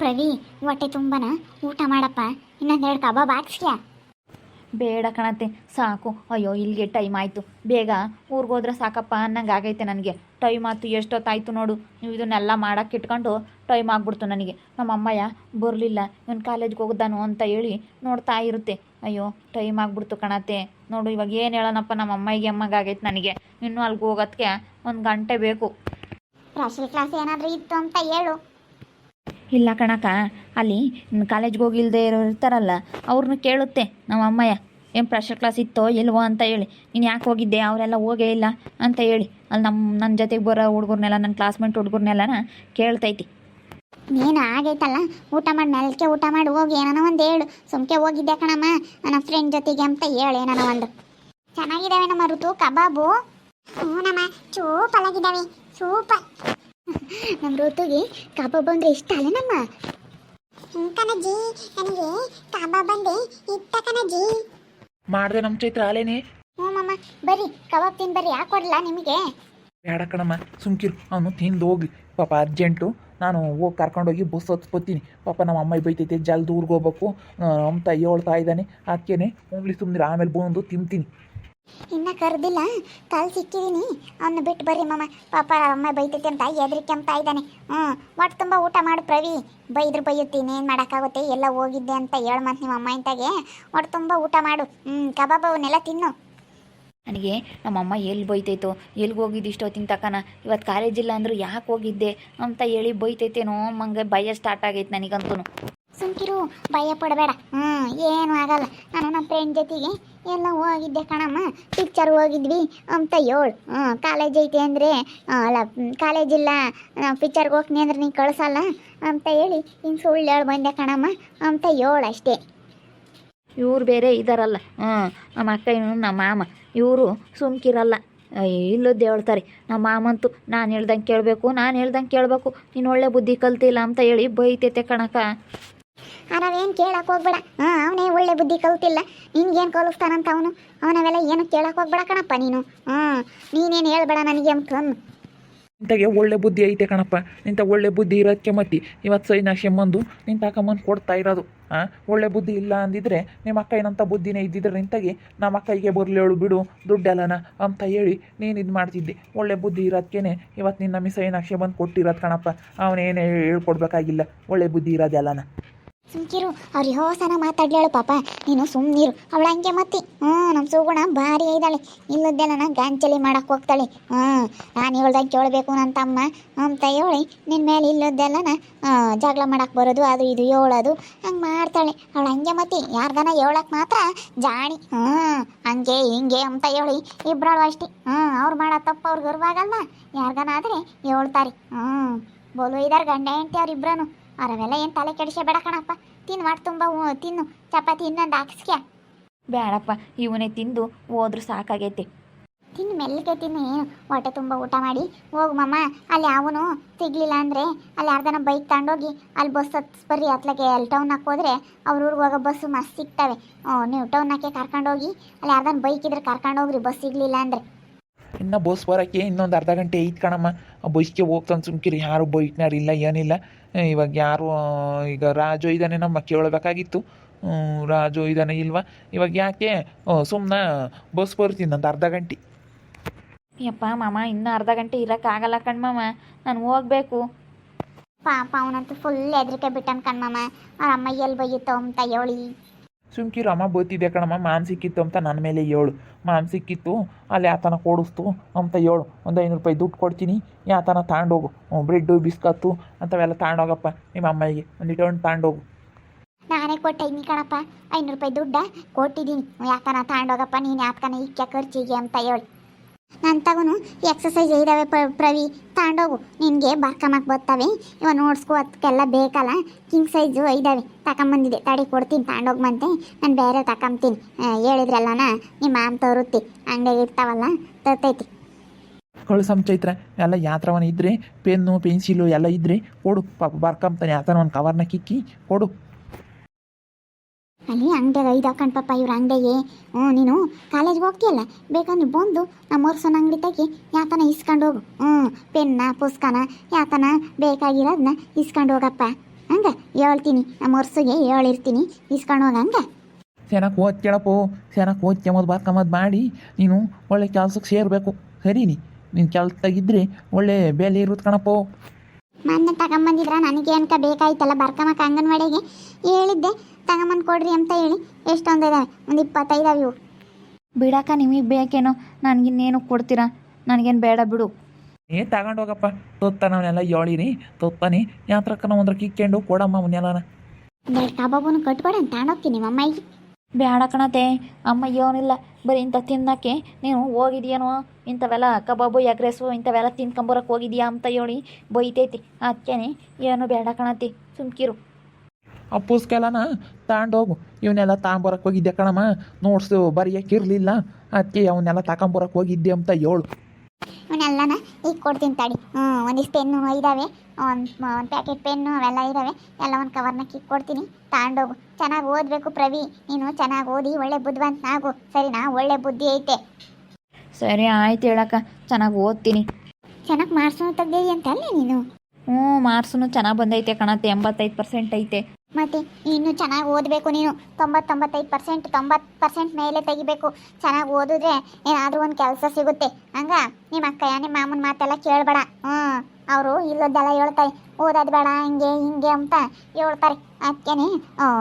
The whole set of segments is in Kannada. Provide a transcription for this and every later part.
ಪ್ರವಿ, ಹೊಟ್ಟೆ ತುಂಬನ ಊಟ ಮಾಡಪ್ಪ. ಇನ್ನೊಂದೆರಡು ಕಬಾಬ್ ಹಾಕ್ಸ್ಯಾ? ಬೇಡ ಕಣತೆ, ಸಾಕು. ಅಯ್ಯೋ, ಇಲ್ಲಿಗೆ ಟೈಮ್ ಆಯಿತು, ಬೇಗ ಊರಿಗೆ ಹೋದ್ರೆ ಸಾಕಪ್ಪ ಅನ್ನಂಗೆ ಆಗೈತೆ ನನಗೆ. ಟೈಮ್ ಆಯ್ತು, ಎಷ್ಟೊತ್ತಾಯ್ತು ನೋಡು. ನೀವು ಇದನ್ನೆಲ್ಲ ಮಾಡೋಕ್ಕೆ ಇಟ್ಕೊಂಡು ಟೈಮ್ ಆಗ್ಬಿಡ್ತು ನನಗೆ. ನಮ್ಮ ಅಮ್ಮಯ್ಯ ಬರಲಿಲ್ಲ, ಇವನು ಕಾಲೇಜ್ಗೆ ಹೋಗ್ದಾನು ಅಂತ ಹೇಳಿ ನೋಡ್ತಾ ಇರುತ್ತೆ. ಅಯ್ಯೋ, ಟೈಮ್ ಆಗ್ಬಿಡ್ತು ಕಣತೆ. ನೋಡು, ಇವಾಗ ಏನು ಹೇಳೋಣಪ್ಪ ನಮ್ಮ ಅಮ್ಮಗೆ ಆಗೈತೆ ನನಗೆ. ಇನ್ನೂ ಅಲ್ಲಿಗೆ ಹೋಗೋದಕ್ಕೆ 1 ಗಂಟೆ ಬೇಕು. ಸ್ಪೆಷಲ್ ಕ್ಲಾಸ್ ಏನಾದರೂ ಇತ್ತು ಅಂತ ಹೇಳು. ಇಲ್ಲ ಕಣಕ್ಕ, ಅಲ್ಲಿ ಕಾಲೇಜ್ಗೆ ಹೋಗಿಲ್ದೇ ಇರ್ತಾರಲ್ಲ, ಅವ್ರನ್ನ ಕೇಳುತ್ತೆ ನಮ್ಮ ಅಮ್ಮಯ್ಯ, ಏನು ಪ್ರೆಷರ್ ಕ್ಲಾಸ್ ಇತ್ತೋ ಇಲ್ವೋ ಅಂತ ಹೇಳಿ. ನೀನು ಯಾಕೆ ಹೋಗಿದ್ದೆ, ಅವರೆಲ್ಲ ಹೋಗೇ ಇಲ್ಲ ಅಂತ ಹೇಳಿ ಅಲ್ಲಿ ನನ್ನ ಜೊತೆಗೆ ಬರೋ ಹುಡುಗರ್ನೆಲ್ಲ, ನನ್ನ ಕ್ಲಾಸ್ಮೇಟ್ ಹುಡುಗರ್ನೆಲ್ಲನ ಕೇಳ್ತೈತಿ. ನೀನು ಆಗೈತಲ್ಲ, ಊಟ ಮಾಡಿ ನೆಲಕ್ಕೆ ಊಟ ಮಾಡಿ ಹೋಗಿ ಏನೋ ಒಂದು ಹೇಳು. ಸುಮ್ಕೆ ಹೋಗಿದ್ದೆ ಕಣಮ್ಮ ನನ್ನ ಫ್ರೆಂಡ್ ಜೊತೆಗೆ ಅಂತ ಹೇಳು ಏನೋ ಒಂದು. ಚೆನ್ನಾಗಿದ್ದಾವೆ ನಮ್ಮ ಋತು ಕಬಾಬು. ಹ್ಞೂ ನಮ್ಮ ಚೂಪಲಾಗಿದ್ದಾವೆ, ಸೂಪರ್. ನಮ್ಮ ಋತುಗೆ ಕಬಾಬ್ ಅಂದರೆ ಇಷ್ಟ ಅಲ್ಲ ನಮ್ಮ. ಕಣಜ್ಜಿ, ನನಗೆ ಕಬಾಬ್ ಅಂದರೆ ಇಷ್ಟ ಕಣಜ್ಜಿ. ಮಾಡಿದೆ ನಮ್ಮ ಚೈತ್ರ ಅಲೇನೆ. ಹ್ಞೂ ಮಮ್ಮ, ಬರ್ರಿ ಕಬಾಬ್ ತಿನ್ ಬರ್ರಿ. ಯಾಕೆ ಕೊಡಲ್ಲ ನಿಮಗೆ? ಬೇಡ ಕಣಮ್ಮ, ಸುಮ್ಕಿರು. ಅವನು ತಿಂದು ಹೋಗ್ಲಿ ಪಾಪ, ಅರ್ಜೆಂಟು. ನಾನು ಹೋಗಿ ಕರ್ಕೊಂಡೋಗಿ ಬಸ್ ಹತ್ಸ್ಕೊತೀನಿ. ಪಾಪ ನಮ್ಮ ಅಮ್ಮ ಬೈತೈತೆ, ಜಲ್ದಿ ಊರಿಗೆ ಹೋಗ್ಬೇಕು ಅಂತ ಹೇಳ್ತಾ ಇದ್ದಾನೆ. ಅದಕ್ಕೇನೆ ಹೋಗ್ಲಿ ಸುಮ್ಮನೆ, ಆಮೇಲೆ ಬಂದು ತಿಂತೀನಿ. ಇನ್ನು ಕರೆದಿಲ್ಲ, ಕಾಲು ಸಿಕ್ಕಿದ್ದೀನಿ. ಅವನ್ನ ಬಿಟ್ಟು ಬರ್ರಿ ಮಮ್ಮ, ಪಾಪ ಅಮ್ಮ ಬೈತೈತೆ ಅಂತ ಹೆದರಿಕೆ ಅಂತ ಇದ್ದಾನೆ. ಒಟ್ಟು ತುಂಬ ಊಟ ಮಾಡು ಪ್ರವಿ. ಬೈದ್ರು ಬೈಯುತ್ತೀನಿ, ಏನು ಮಾಡೋಕ್ಕಾಗುತ್ತೆ. ಎಲ್ಲ ಹೋಗಿದ್ದೆ ಅಂತ ಹೇಳು ಮತ್ತು ನಿಮ್ಮ ಅಮ್ಮ ಇಂತಾಗೆ. ಒಟ್ಟು ತುಂಬ ಊಟ ಮಾಡು. ಕಬಾಬ್ ಅವನ್ನೆಲ್ಲ ತಿನ್ನು. ನನಗೆ ನಮ್ಮಮ್ಮ ಎಲ್ಲಿ ಬೈತೈತೋ, ಎಲ್ಲಿಗೆ ಹೋಗಿದ್ದು ಇಷ್ಟೊತ್ತಿನ ತಕ್ಕನ, ಇವತ್ತು ಕಾಲೇಜಿಲ್ಲ ಅಂದರೂ ಯಾಕೆ ಹೋಗಿದ್ದೆ ಅಂತ ಹೇಳಿ ಬೈತೈತೇನೋ. ಮಂಗೆ ಭಯ ಸ್ಟಾರ್ಟ್ ಆಗೈತೆ ನನಗಂತೂ. ಸುಮ್ಕಿರು, ಭಯ ಪಡಬೇಡ. ಏನೂ ಆಗಲ್ಲ. ನಾನು ನಮ್ಮ ಫ್ರೆಂಡ್ ಜೊತೆಗೆ ಎಲ್ಲ ಹೋಗಿದ್ದೆ ಕಣಮ್ಮ, ಪಿಕ್ಚರ್ ಹೋಗಿದ್ವಿ ಅಂತ ಹೇಳು. ಕಾಲೇಜ್ ಐತೆ ಅಂದರೆ ಅಲ್ಲ, ಕಾಲೇಜಿಲ್ಲ, ಪಿಕ್ಚರ್ಗೆ ಹೋಗ್ತೀನಿ ಅಂದ್ರೆ ನೀನು ಕಳಿಸಲ್ಲ ಅಂತ ಹೇಳಿ ಹಿಂಗೆ ಸುಳ್ಳು ಹೇಳಿ ಬಂದೆ ಕಣಮ್ಮ ಅಂತ ಹೇಳು ಅಷ್ಟೇ. ಇವ್ರು ಬೇರೆ ಇದ್ದಾರಲ್ಲ, ನಮ್ಮ ಅಕ್ಕ ನಮ್ಮ ಮಾಮ, ಇವರು ಸುಮ್ಕಿರಲ್ಲ, ಇಲ್ಲದ್ದು ಹೇಳ್ತಾರೆ. ನಮ್ಮ ಮಾಮಂತೂ ನಾನು ಹೇಳ್ದಂಗೆ ಕೇಳಬೇಕು, ನಾನು ಹೇಳ್ದಂಗೆ ಕೇಳಬೇಕು, ನೀನು ಒಳ್ಳೆ ಬುದ್ಧಿ ಕಲ್ತಿಲ್ಲ ಅಂತ ಹೇಳಿ ಬೈತೈತೆ ಕಣಕ್ಕ. ನಾವೇನು ಕೇಳಕ್ಕೆ ಹೋಗ್ಬೇಡ. ಅವನೇ ಒಳ್ಳೆ ಬುದ್ಧಿ ಕಲ್ತಿಲ್ಲ, ನಿನ್ಗೇನು ಕಲಿಸ್ತಾನಂತ ಅವನು. ಅವನವೆಲ್ಲ ಏನು ಕೇಳಕ್ಕೆ ಹೋಗ್ಬೇಡ ಕಣಪ್ಪ ನೀನು. ನೀನೇನು ಹೇಳ್ಬೇಡ ನನಗೆ ಅಂತಂದು. ನಿಂತಾಗೆ ಒಳ್ಳೆ ಬುದ್ಧಿ ಐತೆ ಕಣಪ್ಪ. ನಿಂತ ಒಳ್ಳೆ ಬುದ್ಧಿ ಇರೋದಕ್ಕೆ ಮತ್ತೆ ಇವತ್ತು ಸೈನಾಶೆಂಬಂದು ನಿಂತ ಹಾಕೊಂಬಂದು ಕೊಡ್ತಾ ಇರೋದು. ಒಳ್ಳೆ ಬುದ್ಧಿ ಇಲ್ಲ ಅಂದಿದ್ರೆ ನಿಮ್ಮ ಅಕ್ಕ ಏನಂತ ಬುದ್ಧಿನೇ ಇದ್ದಿದ್ರೆ ನಿಂತಾಗೆ ನಮ್ಮ ಅಕ್ಕಗೆ ಬರಲೇಳು ಬಿಡು ದುಡ್ಡೆಲ್ಲನ ಅಂತ ಹೇಳಿ ನೀನು ಇದು ಮಾಡ್ತಿದ್ದೆ. ಒಳ್ಳೆ ಬುದ್ಧಿ ಇರೋದಕ್ಕೇ ಇವತ್ತು ನಿನ್ನ ಮಿಸ್ ಸೈನಾಕ್ಷೆ ಬಂದು ಕೊಟ್ಟಿರೋದು ಕಣಪ್ಪ. ಅವನೇನೇ ಹೇಳ್ಕೊಡ್ಬೇಕಾಗಿಲ್ಲ, ಒಳ್ಳೆ ಬುದ್ಧಿ ಇರೋದೆಲ್ಲನ. ಸುಮ್ಕಿರು, ಅವ್ರಿಗೆ ಹೋಸನ ಮಾತಾಡ್ಲೇಳು ಪಾಪ, ನೀನು ಸುಮ್ಮನಿರು. ಅವಳು ಹಂಗೆ ಮತ್ತೆ. ನಮ್ಮ ಸುಗುಣ ಭಾರಿ ಇದ್ದಾಳೆ, ಇಲ್ಲದ್ದೆಲ್ಲ ನಾನು ಗಾಂಚಲಿ ಮಾಡಕ್ಕೆ ಹೋಗ್ತಾಳೆ. ನಾನು ಹೇಳ್ದಾಗ ಕೇಳಬೇಕು ನನ್ನ ತಮ್ಮ ಅಂತ ಹೇಳಿ ನಿನ್ನ ಮೇಲೆ ಇಲ್ಲದ್ದೆಲ್ಲನ ಜಗಳ ಮಾಡಕ್ಕೆ ಬರೋದು, ಅದು ಇದು ಹೇಳೋದು ಹಂಗೆ ಮಾಡ್ತಾಳೆ. ಅವಳು ಹಂಗೆ ಮತ್ತೆ, ಯಾರ್ಗನ ಹೇಳಕ್ಕೆ ಮಾತ್ರ ಜಾಣಿ. ಹಂಗೆ ಹಿಂಗೆ ಅಂತ ಹೇಳಿ ಇಬ್ಬರಳು ಅಷ್ಟೇ. ಅವ್ರು ಮಾಡೋ ತಪ್ಪು ಅವ್ರಿಗೆ ಗರ್ವಾಗಲ್ಲ, ಯಾರ್ಗನ ಆದರೆ ಹೇಳ್ತಾರೆ. ಬೋಲು ಇದ್ದಾರೆ ಗಂಡ ಹೆಂಡತಿ ಅವ್ರಿಬ್ರನು. ಅವರವೆಲ್ಲ ಏನು ತಲೆ ಕೆಡಿಸಬೇಡ ಕಣಪ್ಪ. ತಿನ್ನು, ಮಾಡಿ ತುಂಬ ತಿನ್ನು. ಚಪಾತಿ ಇನ್ನೊಂದು ಹಾಕಿಸ್ಕ್ಯಾ? ಬೇಡಪ್ಪ, ಇವನೇ ತಿಂದು ಹೋದ್ರೂ ಸಾಕಾಗೈತೆ. ತಿನ್ನು, ಮೆಲ್ಲಗೆ ತಿನ್ನು. ಏನು ಹೊಟ್ಟೆ ತುಂಬ ಊಟ ಮಾಡಿ ಹೋಗು ಮಮ್ಮ. ಅಲ್ಲಿ ಅವನು ಸಿಗಲಿಲ್ಲ ಅಂದರೆ ಅಲ್ಲಿ ಯಾರ್ದನ ಬೈಕ್ ತಗೊಂಡೋಗಿ ಅಲ್ಲಿ ಬಸ್ ಹತ್ಸ್ಬರ್ರಿ. ಅತ್ಲಾಗೆ ಅಲ್ಲಿ ಟೌನಾಗೆ ಹೋದರೆ ಅವ್ರ ಊರಿಗೆ ಹೋಗೋ ಬಸ್ಸು ಮಸ್ತ್ ಸಿಗ್ತವೆ. ನೀವು ಟೌನಾಗೆ ಕರ್ಕೊಂಡೋಗಿ ಅಲ್ಲಿ ಯಾರ್ದನ ಬೈಕ್ ಇದ್ರೆ ಕರ್ಕೊಂಡೋಗ್ರಿ, ಬಸ್ ಸಿಗಲಿಲ್ಲ ಅಂದರೆ. ಇನ್ನು ಬಸ್ ಬರೋಕ್ಕೆ ಇನ್ನೊಂದು ಅರ್ಧ ಗಂಟೆ ಐತೆ ಕಣಮ್ಮ. ಆ ಬಸ್ಗೆ ಹೋಗ್ತಾನೆ ಸುಮ್ಕಿರಿ. ಯಾರು ಬೈಕ್ನಾರಿಲ್ಲ, ಏನಿಲ್ಲ. ಇವಾಗ ಯಾರು, ಈಗ ರಾಜು ಇದ್ದಾನೆ, ನಮ್ಮ ಕೇಳಬೇಕಾಗಿತ್ತು. ರಾಜು ಇದ್ದಾನೆ ಇಲ್ವಾ? ಇವಾಗ ಯಾಕೆ ಸುಮ್ಮನೆ ಬಸ್ ಬರ್ತೀನಿ ಒಂದು ಅರ್ಧ ಗಂಟೆ. ಯಪ್ಪ ಮಾಮ, ಇನ್ನೂ ಅರ್ಧ ಗಂಟೆ ಇರೋಕ್ಕಾಗಲ್ಲ ಕಣ್ಮಮ್ಮ, ನಾನು ಹೋಗಬೇಕು. ಪಾಪ ಅವನಂತೂ ಫುಲ್ ಹೆದರಿಕೆ ಬಿಟ್ಟನ್ ಕಣ್ಮಮ್ಮ. ಅವ್ರ ಅಮ್ಮ ಎಲ್ಲಿ ಬೈಯುತ್ತೋ ಅಂತ ಹೇಳಿ. ಸುಮ್ಕಿರು, ಅಮ್ಮ ಬತ್ತಿದೆ ಕಣಮ್ಮ. ಮಾಮ್ ಸಿಕ್ಕಿತ್ತು ಅಂತ ನನ್ನ ಮೇಲೆ ಹೇಳು. ಮಾಮ್ ಸಿಕ್ಕಿತ್ತು, ಅಲ್ಲಿ ಯಾತನ ಕೊಡಿಸ್ತು ಅಂತ ಹೇಳು. ಒಂದು 500 ರೂಪಾಯಿ ದುಡ್ಡು ಕೊಡ್ತೀನಿ, ಯಾತನ ತಗೊಂಡೋಗು. ಬ್ರೆಡ್ಡು ಬಿಸ್ಕತ್ತು ಅಂಥವೆಲ್ಲ ತಗೊಂಡೋಗಪ್ಪ. ನಿಮ್ಮ ಅಮ್ಮಗೆ ಒಂದು ಟರ್ನ್ ತಗೊಂಡೋಗು. ನಾನೇ ಕೊಟ್ಟಿದ್ದೀನಿ ಕಣಪ್ಪ, 500 ರೂಪಾಯಿ ದುಡ್ಡ ಕೊಟ್ಟಿದ್ದೀನಿ. ಯಾಕನ ತಗೊಂಡೋಗಪ್ಪ, ನೀನು ಯಾಕನ ಇಕ್ಕ ಖರ್ಚಿಗೆ ಅಂತ ಹೇಳಿ. ನನ್ನ ತಗೋನು ಎಕ್ಸಸೈಸ್ ಇದ್ದಾವೆ ಪ್ರವಿ, ತಗೊಂಡೋಗು. ನಿನಗೆ ಬರ್ಕಮಕ್ಕೆ ಬರ್ತವೆ. ಇವಾಗ ನೋಡ್ಸ್ಕೊ, ಅದಕ್ಕೆಲ್ಲ ಬೇಕಲ್ಲ. ಕಿಂಗ್ ಸೈಜು ಇದ್ದಾವೆ, ತಗೊಂಬಂದಿದೆ. ತಡಿ ಕೊಡ್ತೀನಿ, ತಗೊಂಡೋಗ್ಬಂತೆ. ನಾನು ಬೇರೆ ತಗೊಂತೀನಿ. ಹೇಳಿದ್ರಲ್ಲನ ನಿಮ್ಮ ಮಾಮ ತರುತ್ತೆ, ಅಂಗಡಿಗೆ ಇರ್ತಾವಲ್ಲ, ತರ್ತೈತಿ. ಕಳ್ಸಮ್ ಚೈತ್ರ. ಎಲ್ಲ ಯಾತ್ರವನ್ನ ಇದ್ದರೆ ಪೆನ್ನು ಪೆನ್ಸಿಲು ಎಲ್ಲ ಇದ್ದರೆ ಕೊಡು. ಪಾಪ ಬರ್ಕಂತಾನೆ. ಯಾತನ ಒಂದು ಕವರ್ನ ಕಿಕ್ಕಿ ಕೊಡು. ಅಲ್ಲಿ ಅಂಗಡಿಯಾಗ ಇದಾವ ಕಣ್ಪಪ್ಪ ಇವ್ರ ಅಂಗಡಿಗೆ. ನೀನು ಕಾಲೇಜ್ಗೆ ಹೋಗ್ತೀಯಲ್ಲ, ಬೇಕಂದ್ರೆ ಬಂದು ನಮ್ಮ ವರ್ಷನ ಅಂಗಡಿ ತೆಗಿ, ಯಾತನ ಇಸ್ಕೊಂಡು ಹೋಗು. ಪೆನ್ನ ಪುಸ್ತಕನ ಯಾತನ ಬೇಕಾಗಿರೋದನ್ನ ಇಸ್ಕೊಂಡು ಹೋಗಪ್ಪ. ಹಂಗೆ ಹೇಳ್ತೀನಿ ನಮ್ಮ ವರ್ಷಗೆ ಹೇಳಿರ್ತೀನಿ ಇಸ್ಕೊಂಡು ಹೋಗಂಗೆ. ಚೆನ್ನಾಗಿ ಓದ್ಕೇಳಪ್ಪೋ, ಚೆನ್ನಾಗಿ ಓದ್ಕೊಂಬದು ಬರ್ಕೊಂಬದು ಮಾಡಿ ನೀನು ಒಳ್ಳೆ ಕೆಲ್ಸಕ್ಕೆ ಸೇರಬೇಕು. ಸರಿನಿ, ನೀನು ಕೆಲ್ಸದಾಗಿದ್ದರೆ ಒಳ್ಳೆ ಬೆಲೆ ಇರುತ್ತೆ ಕಣಪ್ಪೋ. ಮೊನ್ನೆ ತಗೊಂಬಂದಿದ್ರ ನನಗೆ ಅನ್ಕ ಬೇಕಾಯ್ತಲ್ಲ ಬರ್ಕಮಕ್ಕ ಅಂಗನವಾಡಿಗೆ ಹೇಳಿದ್ದೆ ತಗೊಂಬಂದು ಕೊಡ್ರಿ ಅಂತ ಹೇಳಿ. ಎಷ್ಟೊಂದು ಇದಾವೆ, ಒಂದು 25 ಇವು. ಬಿಡಕ್ಕ ನಿಮಗೆ ಬೇಕೇನೋ, ನನಗಿನ್ನೇನು ಕೊಡ್ತೀರಾ? ನನಗೇನು ಬೇಡ ಬಿಡು. ತಗೊಂಡು ಹೋಗಪ್ಪ. ತೊತ್ತಾನ ಅವನ್ನೆಲ್ಲ ಹೇಳಿರಿ, ತೊತ್ತಾನೆ ಯಾತ್ರಕ್ಕನ ಒಂದ್ರ ಕಿಕ್ಕೊಂಡು ಕೊಡಮ್ಮ ಅವನ್ನೆಲ್ಲನ. 2 ಕಬಾಬನ್ನು ಕಟ್ಕೊಡಂತ ತಗೊಂಡೋಗ್ತೀನಿ ನಿಮ್ಮ ಅಮ್ಮಗೆ. ಬೇಡ ಕಣತೆ, ಅಮ್ಮ ಏನಿಲ್ಲ, ಬರೀ ಇಂಥ ತಿನ್ನಕ್ಕೆ ನೀನು ಹೋಗಿದ್ಯೇನೋ, ಇಂಥವೆಲ್ಲ ಕಬಾಬು ಎಗ್ ರೈಸು ಇಂಥವೆಲ್ಲ ತಿನ್ಕೊಂಬರಕ್ಕೆ ಹೋಗಿದ್ಯಾ ಅಂತ ಹೇಳಿ ಬೈತೈತಿ. ಅದಕ್ಕೇನೆ ಏನು ಬೇಡ ಕಣತಿ, ಸುಮ್ಕಿರು. ಅಪ್ಪುಸ್ಕೆಲ್ಲನ ತಗೊಂಡೋಗು. ಇವನ್ನೆಲ್ಲ ತಗೊಂಬರಕ್ಕೆ ಹೋಗಿದ್ದೆ ಕಣಮ್ಮ, ನೋಟ್ಸು ಬರೆಯೋಕ್ಕಿರಲಿಲ್ಲ, ಅದಕ್ಕೆ ಅವನ್ನೆಲ್ಲ ತಗೊಂಬರಕ್ಕೆ ಹೋಗಿದ್ದೆ ಅಂತ ಹೇಳು. ಇವನ್ನೆಲ್ಲನ ಈಗ ಕೊಡ್ತೀನಿ ತಡಿ. ಒಂದಿಷ್ಟು ಪೆನ್ನು ಇದ್ದಾವೆ, ಒಂದು ಪ್ಯಾಕೆಟ್ ಪೆನ್ನು ಅವೆಲ್ಲ ಇದ್ದಾವೆ, ಎಲ್ಲ ಒಂದು ಕವರ್ನ ಕಿಕ್ ಕೊಡ್ತೀನಿ, ತಗೊಂಡೋಗು. ಚೆನ್ನಾಗಿ ಓದಬೇಕು ಪ್ರವಿ, ನೀನು ಚೆನ್ನಾಗಿ ಓದಿ ಒಳ್ಳೆ ಬುದ್ಧಿವಂತನಾಗು, ಸರಿನಾ? ಒಳ್ಳೆ ಬುದ್ಧಿ ಐತೆ. ಸರಿ ಆಯ್ತು ಹೇಳಕ್ಕ, ಚೆನ್ನಾಗಿ ಓದ್ತೀನಿ. ಚೆನ್ನಾಗಿ ಮಾರ್ಕ್ಸನ್ನು ತೆಗ್ದಿದ್ದಿ ಅಂತ ಅಲ್ಲೇ ನೀನು? ಮಾರ್ಕ್ಸೂ ಚೆನ್ನಾಗಿ ಬಂದೈತೆ ಕಣತ್ತೆ, 85% ಐತೆ. ಮತ್ತು ಇನ್ನೂ ಚೆನ್ನಾಗಿ ಓದಬೇಕು ನೀನು. 90-95%, 90% ಮೇಲೆ ತೆಗಿಬೇಕು. ಚೆನ್ನಾಗಿ ಓದಿದ್ರೆ ಏನಾದರೂ ಒಂದು ಕೆಲಸ ಸಿಗುತ್ತೆ. ಹಂಗ ನಿಮ್ಮ ಅಕ್ಕಯ್ಯ ನಿಮ್ಮ ಮಾಮನ ಮಾತೆಲ್ಲ ಕೇಳಬೇಡ. ಅವರು ಇಲ್ಲದ್ದೆಲ್ಲ ಹೇಳ್ತಾರೆ, ಓದೋದು ಬೇಡ ಹಿಂಗೆ ಹಿಂಗೆ ಅಂತ ಹೇಳ್ತಾರೆ. ಅದಕ್ಕೇನೆ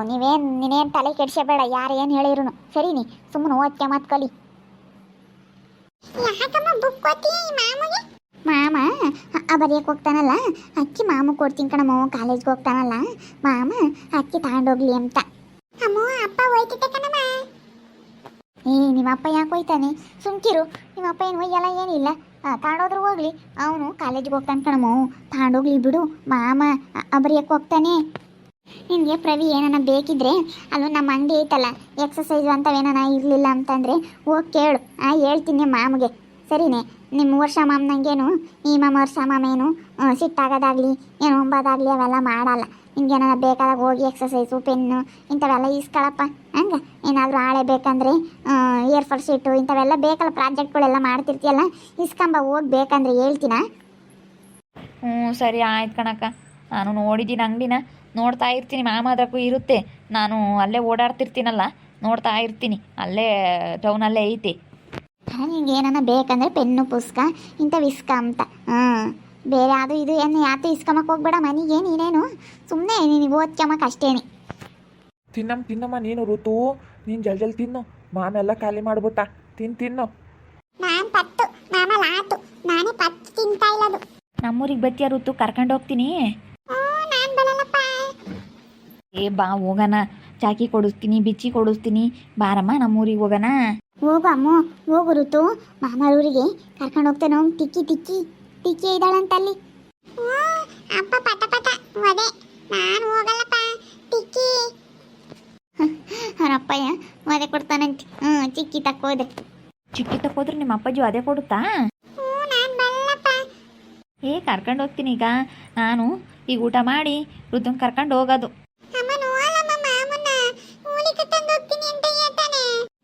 ನೀನೇನು ತಲೆ ಕೆಡಿಸಬೇಡ, ಯಾರು ಏನು ಹೇಳಿರು ಸರಿನಿ, ಸುಮ್ಮನೆ ಓದ್ಕೆ ಮಾತು ಕಲಿ. ಮಾಮ ಬರೆಯಕ್ಕೆ ಹೋಗ್ತಾನಲ್ಲ, ಅಕ್ಕಿ ಮಾಮ ಕೊಡ್ತೀನಿ ಕಣಮ್ಮ. ಕಾಲೇಜ್ಗೆ ಹೋಗ್ತಾನಲ್ಲ ಮಾಮ, ಅಕ್ಕಿ ತಗೊಂಡೋಗ್ಲಿ ಅಂತ. ಅಮ್ಮ ಅಪ್ಪ ಹೋಯ್ತಿದ್ದೆ ಕಣಮ್ಮ. ನಿಮ್ಮಪ್ಪ ಯಾಕೆ ಹೋಯ್ತಾನೆ? ಸುಮ್ಕಿರು, ನಿಮ್ಮಪ್ಪ ಏನು ಒಯ್ಯಲ್ಲ ಏನಿಲ್ಲ, ತಗೊಂಡೋದ್ರು ಹೋಗ್ಲಿ. ಅವನು ಕಾಲೇಜ್ಗೆ ಹೋಗ್ತಾನೆ ಕಣಮ್ಮ, ತಗೊಂಡೋಗ್ಲಿ ಬಿಡು. ಮಾಮ ಬರೆಯಕ್ಕೆ ಹೋಗ್ತಾನೆ. ನಿನಗೆ ಪ್ರವಿ ಏನಾನ ಬೇಕಿದ್ರೆ ಅಲ್ಲೂ ನಮ್ಮ ಅಂಗಡಿ ಐತಲ್ಲ, ಎಕ್ಸಸೈಸು ಅಂತವೇನಾನ ಇರಲಿಲ್ಲ ಅಂತಂದರೆ ಹೋಗಿ ಕೇಳು, ಹೇಳ್ತೀನಿ ಮಾಮಗೆ, ಸರಿನೇ? ನಿಮ್ಮ ವರ್ಷ ಮಾಮನಂಗೇನು ಈ ವರ್ಷ ಮಾಮ ಏನು ಸಿಟ್ಟಾಗೋದಾಗಲಿ ಏನು ಒಂಬೋದಾಗಲಿ ಅವೆಲ್ಲ ಮಾಡಲ್ಲ. ನಿಮ್ಗೇನಾರ ಬೇಕಾದಾಗ ಹೋಗಿ ಎಕ್ಸಸೈಸು ಪೆನ್ನು ಇಂಥವೆಲ್ಲ ಇಸ್ಕೊಳಪ್ಪ. ಹಂಗೆ ಏನಾದರೂ ಹಾಳೆ ಬೇಕಂದರೆ ಏರ್ಫೋರ್ ಶೀಟು ಇಂಥವೆಲ್ಲ ಬೇಕಲ್ಲ, ಪ್ರಾಜೆಕ್ಟ್ಗಳೆಲ್ಲ ಮಾಡ್ತಿರ್ತೀಯಲ್ಲ, ಇಸ್ಕೊಂಬ ಹೋಗಿ ಬೇಕಂದ್ರೆ ಹೇಳ್ತೀನ. ಸರಿ ಆಯ್ತು ಕಣಕ್ಕ, ನಾನು ನೋಡಿದ್ದೀನಿ ಅಂಗಡಿನ, ನೋಡ್ತಾ ಇರ್ತೀನಿ. ಮಾಮ ಅದಕ್ಕೂ ಇರುತ್ತೆ, ನಾನು ಅಲ್ಲೇ ಓಡಾಡ್ತಿರ್ತೀನಲ್ಲ, ನೋಡ್ತಾ ಇರ್ತೀನಿ. ಅಲ್ಲೇ ಟೌನಲ್ಲೇ ಐತಿ. ನಿಂಗೆ ಏನಾನ ಬೇಕಂದರೆ ಪೆನ್ನು ಪುಸ್ತಕ ಇಂಥವು ಇಸ್ಕ ಅಂತ. ಬೇರೆ ಅದು ಇದು ಏನು ಯಾತು ಇಸ್ಕೊಂಬಕ್ಕೆ ಹೋಗ್ಬೇಡ ಮನೆಗೆ. ನೀನೇನು ಸುಮ್ಮನೆ ನೀನು ಓದ್ಕೊಂಬಕ್ಕೆ ಅಷ್ಟೇನೆ. ತಿನ್ನಮ್ಮ ನೀನು ಋತು, ನೀನು ಜಲ್ದಿ ತಿನ್ನು. ಮಾಮೆಲ್ಲ ಖಾಲಿ ಮಾಡ್ಬಿಟ್ಟ, ತಿನ್ನು. ನಾನು ಪತ್ತು ಮಾಮ ಲಾತು, ನಾನೇ ಪತ್ತು ತಿಂತಾ ಇಲ್ಲದು. ನಮ್ಮೂರಿಗೆ ಬತ್ತಿಯ ಋತು, ಕರ್ಕೊಂಡು ಹೋಗ್ತೀನಿ. ನಾನು ಬರಲ್ಲಪ್ಪ. ಬಾ ಹೋಗೋಣ, ಚಾಕಿ ಕೊಡಿಸ್ತೀನಿ, ಬಿಚ್ಚಿ ಕೊಡಿಸ್ತೀನಿ, ಬಾರಮ್ಮ ನಮ್ಮೂರಿಗೆ ಹೋಗೋಣ. ಹೋಗು ಅಮ್ಮ, ಹೋಗು ಋತು. ಮಾಮರೂರಿಗೆ ಕರ್ಕೊಂಡು ಹೋಗ್ತೇನೆ. ಹೋಗಿ ಟಿಕ್ಕಿ ಇದ್ದಾಳಂತಲ್ಲಿ. ಅಪ್ಪ ಪಟ ಪಟ ಒದೆ, ನಾನು ಹೋಗಲ್ಲಪ್ಪ. ಟಿಕ್ಕಿ ಅವರಪ್ಪಯ್ಯ ಒದೆ ಕೊಡ್ತಾನಂತೆ. ಚಿಕ್ಕಿ ತಕ್ಕೋದೆ. ಚಿಕ್ಕಿ ತಕ್ಕೋದ್ರೆ ನಿಮ್ಮ ಅಪ್ಪಾಜಿ ಅದೇ ಕೊಡುತ್ತಾ? ನಾನು ಬರಲ್ಲಪ್ಪ. ಕರ್ಕೊಂಡು ಹೋಗ್ತೀನಿ. ಈಗ ನಾನು ಈಗ ಊಟ ಮಾಡಿ ಋತುನ್ ಕರ್ಕೊಂಡು ಹೋಗೋದು.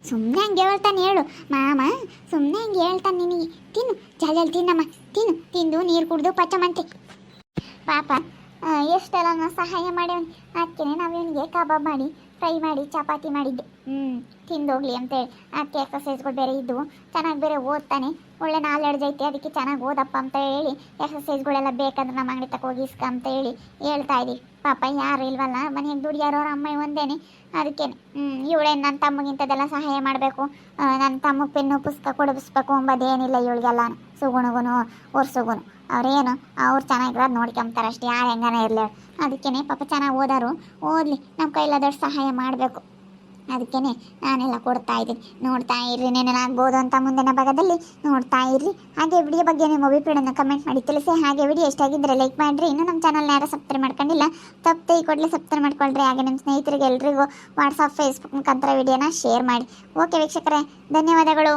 ಸುಮ್ಮನೆ ಹಂಗೆ ಹೇಳ್ತಾನೆ ಹೇಳು ಮಾಮ, ಸುಮ್ಮನೆ ಹಂಗೆ ಹೇಳ್ತಾನೆ ನಿನಗೆ. ತಿನ್ನು ಜಲ್ದಿ ತಿನ್ನಮ್ಮ, ತಿಂದು ನೀರು ಕುಡಿದು ಪಚ್ಚಮಂತೆ. ಪಾಪ ಎಷ್ಟೆಲ್ಲ ಸಹಾಯ ಮಾಡ್ಯವನು. ಅದಕ್ಕೆ ನಾವು ಇವನಿಗೆ ಕಬಾಬ್ ಮಾಡಿ ಫ್ರೈ ಮಾಡಿ ಚಪಾತಿ ಮಾಡಿದ್ದೆ. ತಿಂದೋಗ್ಲಿ ಅಂತೇಳಿ. ಅದಕ್ಕೆ ಎಕ್ಸಸೈಸ್ಗಳು ಬೇರೆ ಇದ್ದವು, ಚೆನ್ನಾಗಿ ಬೇರೆ ಓದ್ತಾನೆ, ಒಳ್ಳೆ ನಾಲೆಡ್ಜ್ ಐತೆ, ಅದಕ್ಕೆ ಚೆನ್ನಾಗಿ ಓದಪ್ಪ ಅಂತ ಹೇಳಿ ಎಕ್ಸಸೈಸ್ಗಳೆಲ್ಲ ಬೇಕಂದ್ರೆ ನಮ್ಮ ಅಂಗಡಿ ತಕ ಹೋಗಿ ಇಸ್ಕ ಅಂತ ಹೇಳಿ ಹೇಳ್ತಾ ಇದ್ದೀವಿ. ಪಾಪ ಯಾರು ಇಲ್ವಲ್ಲ ಮನೆಗೆ ದುಡಿಯಾರೋ ಅವ್ರ ಅಮ್ಮ ಒಂದೇನೆ. ಅದಕ್ಕೇನೆ ಇವಳೇನು ನನ್ನ ತಮ್ಮಗಿಂತದೆಲ್ಲ ಸಹಾಯ ಮಾಡಬೇಕು, ನನ್ನ ತಮ್ಮಗೆ ಪೆನ್ನು ಪುಸ್ತಕ ಕೊಡಿಸ್ಬೇಕು ಅಂಬೋದೇನಿಲ್ಲ ಇವಳಿಗೆಲ್ಲ. ಸುಗುಣಗುನು ಒರ್ಸುಗುನು ಅವ್ರೇನು ಅವ್ರು ಚೆನ್ನಾಗಿರೋದು ನೋಡ್ಕೊಂತಾರೆ ಅಷ್ಟೇ, ಯಾರು ಹೆಂಗಾನ ಇರಲಿ. ಅದಕ್ಕೇ ಪಾಪ ಚೆನ್ನಾಗಿ ಓದಾರು ಓದಲಿ, ನಮ್ಮ ಕೈಲಾದಷ್ಟು ಸಹಾಯ ಮಾಡಬೇಕು. ಅದಕ್ಕೇ ನಾನೆಲ್ಲ ಕೊಡ್ತಾ ಇದ್ದೀನಿ. ನೋಡ್ತಾ ಇರ್ರಿ, ನೆನನಾಗ್ಬೋದು ಅಂತ ಮುಂದಿನ ಭಾಗದಲ್ಲಿ ನೋಡ್ತಾ ಇರ್ರಿ. ಹಾಗೆ ವಿಡಿಯೋ ಬಗ್ಗೆ ನಿಮ್ಮ ಅಭಿಪ್ರಾಯನ ಕಮೆಂಟ್ ಮಾಡಿ ತಿಳಿಸಿ. ಹಾಗೆ ವಿಡಿಯೋ ಎಷ್ಟಾಗಿದ್ದರೆ ಲೈಕ್ ಮಾಡಿರಿ. ಇನ್ನೂ ನಮ್ಮ ಚಾನಲ್ನ ಯಾರು ಸಬ್ಸ್ಕ್ರೈಬ್ ಮಾಡ್ಕೊಂಡಿಲ್ಲ, ತಪ್ಪದೆ ಈ ಕೂಡಲೇ ಸಬ್ಸ್ಕ್ರೈಬ್ ಮಾಡ್ಕೊಳ್ರಿ. ಹಾಗೆ ನಿಮ್ಮ ಸ್ನೇಹಿತರಿಗೆ ಎಲ್ರಿಗೂ ವಾಟ್ಸಪ್ ಫೇಸ್ಬುಕ್ ಮುಖಾಂತರ ವಿಡಿಯೋನ ಶೇರ್ ಮಾಡಿ. ಓಕೆ ವೀಕ್ಷಕರೇ, ಧನ್ಯವಾದಗಳು.